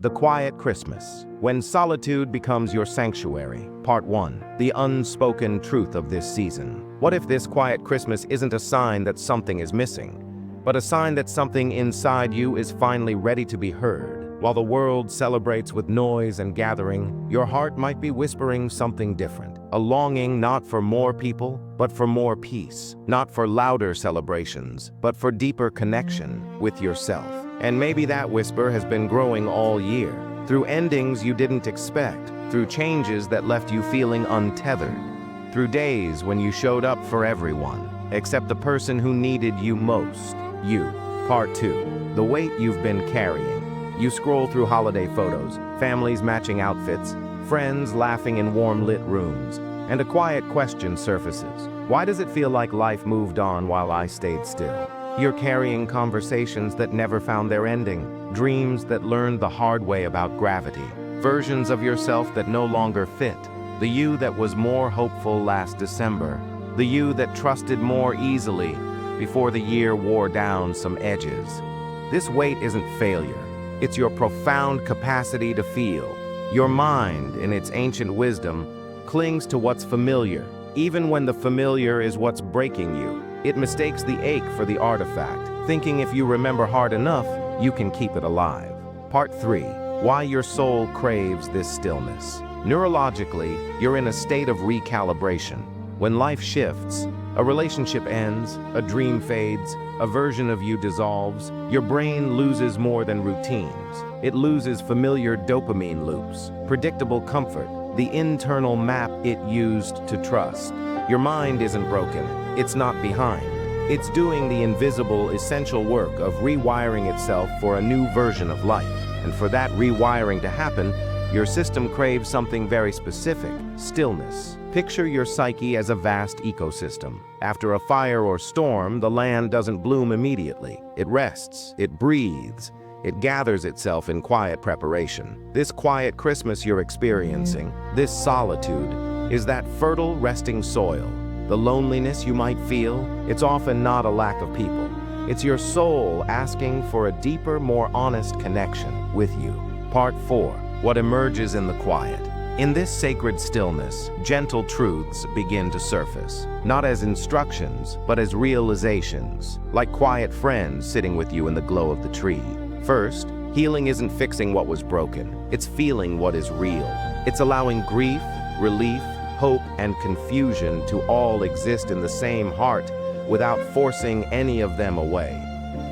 The Quiet Christmas. When solitude becomes your sanctuary. Part 1. The unspoken truth of this season. What if this quiet Christmas isn't a sign that something is missing, but a sign that something inside you is finally ready to be heard? While the world celebrates with noise and gathering, your heart might be whispering something different. A longing not for more people, but for more peace. Not for louder celebrations, but for deeper connection with yourself. And maybe that whisper has been growing all year, through endings you didn't expect, through changes that left you feeling untethered, through days when you showed up for everyone, except the person who needed you most, you. Part 2. The weight you've been carrying. You scroll through holiday photos, families matching outfits, friends laughing in warm-lit rooms, and a quiet question surfaces. Why does it feel like life moved on while I stayed still? You're carrying conversations that never found their ending, dreams that learned the hard way about gravity, versions of yourself that no longer fit, the you that was more hopeful last December, the you that trusted more easily before the year wore down some edges. This weight isn't failure. It's your profound capacity to feel. Your mind, in its ancient wisdom, clings to what's familiar, even when the familiar is what's breaking you. It mistakes the ache for the artifact, thinking if you remember hard enough, you can keep it alive. Part 3. Why your soul craves this stillness. Neurologically, you're in a state of recalibration. When life shifts, a relationship ends, a dream fades, a version of you dissolves, your brain loses more than routines. It loses familiar dopamine loops, predictable comfort, the internal map it used to trust. Your mind isn't broken. It's not behind. It's doing the invisible, essential work of rewiring itself for a new version of life. And for that rewiring to happen, your system craves something very specific: stillness. Picture your psyche as a vast ecosystem. After a fire or storm, the land doesn't bloom immediately. It rests, it breathes, it gathers itself in quiet preparation. This quiet Christmas you're experiencing, this solitude, is that fertile resting soil. The loneliness you might feel, it's often not a lack of people. It's your soul asking for a deeper, more honest connection with you. Part 4. What emerges in the quiet. In this sacred stillness, gentle truths begin to surface, not as instructions, but as realizations, like quiet friends sitting with you in the glow of the tree. First, healing isn't fixing what was broken, it's feeling what is real. It's allowing grief, relief, hope, and confusion to all exist in the same heart without forcing any of them away.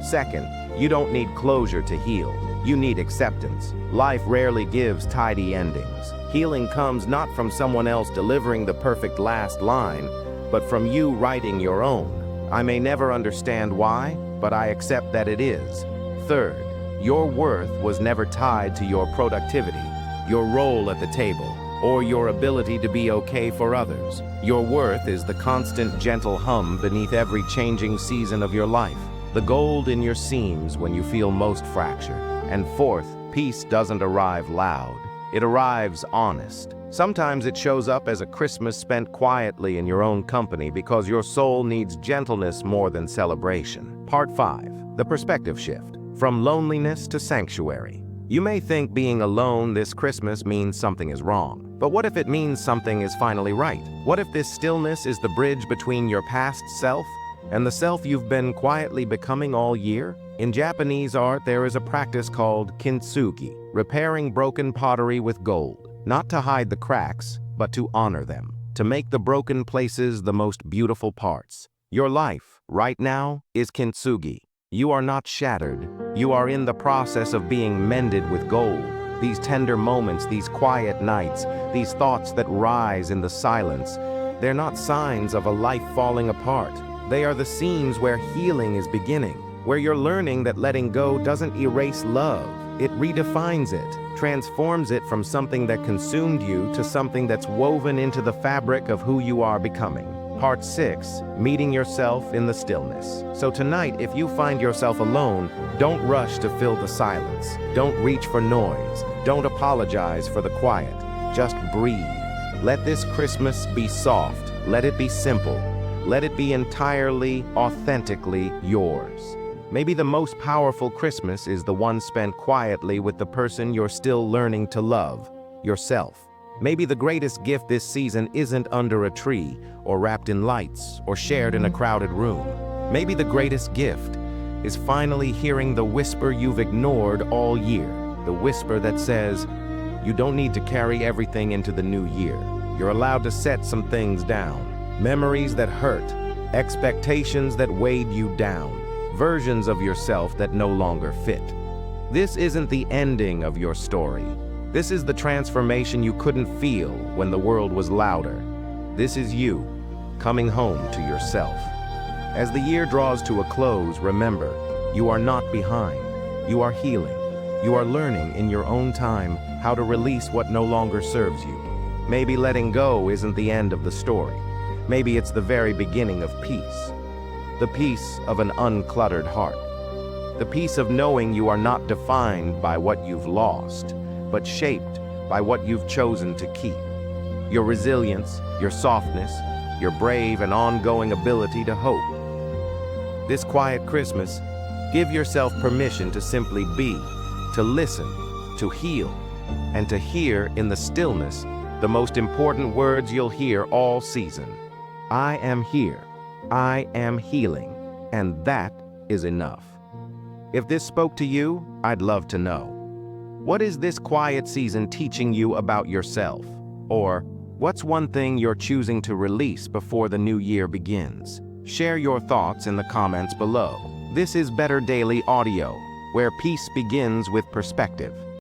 Second, you don't need closure to heal. You need acceptance. Life rarely gives tidy endings. Healing comes not from someone else delivering the perfect last line, but from you writing your own. I may never understand why, but I accept that it is. Third, your worth was never tied to your productivity, your role at the table, or your ability to be okay for others. Your worth is the constant gentle hum beneath every changing season of your life, the gold in your seams when you feel most fractured. And fourth, peace doesn't arrive loud. It arrives honest. Sometimes it shows up as a Christmas spent quietly in your own company because your soul needs gentleness more than celebration. Part 5. The perspective shift. From loneliness to sanctuary. You may think being alone this Christmas means something is wrong. But what if it means something is finally right? What if this stillness is the bridge between your past self and the self you've been quietly becoming all year? In Japanese art, there is a practice called Kintsugi, repairing broken pottery with gold, not to hide the cracks, but to honor them, to make the broken places the most beautiful parts. Your life, right now, is Kintsugi. You are not shattered. You are in the process of being mended with gold. These tender moments, these quiet nights, these thoughts that rise in the silence, they're not signs of a life falling apart. They are the scenes where healing is beginning, where you're learning that letting go doesn't erase love. It redefines it, transforms it from something that consumed you to something that's woven into the fabric of who you are becoming. Part 6. Meeting yourself in the stillness. So tonight, if you find yourself alone, don't rush to fill the silence. Don't reach for noise. Don't apologize for the quiet. Just breathe. Let this Christmas be soft. Let it be simple. Let it be entirely, authentically yours. Maybe the most powerful Christmas is the one spent quietly with the person you're still learning to love, yourself. Maybe the greatest gift this season isn't under a tree, or wrapped in lights, or shared in a crowded room. Maybe the greatest gift is finally hearing the whisper you've ignored all year, the whisper that says, you don't need to carry everything into the new year. You're allowed to set some things down. Memories that hurt, expectations that weighed you down, versions of yourself that no longer fit. This isn't the ending of your story. This is the transformation you couldn't feel when the world was louder. This is you, coming home to yourself. As the year draws to a close, remember, you are not behind. You are healing. You are learning in your own time how to release what no longer serves you. Maybe letting go isn't the end of the story. Maybe it's the very beginning of peace. The peace of an uncluttered heart. The peace of knowing you are not defined by what you've lost, but shaped by what you've chosen to keep. Your resilience, your softness, your brave and ongoing ability to hope. This quiet Christmas, give yourself permission to simply be, to listen, to heal, and to hear in the stillness the most important words you'll hear all season. I am here. I am healing. And that is enough. If this spoke to you, I'd love to know. What is this quiet season teaching you about yourself? Or what's one thing you're choosing to release before the new year begins? Share your thoughts in the comments below. This is Better Daily Audio, where peace begins with perspective.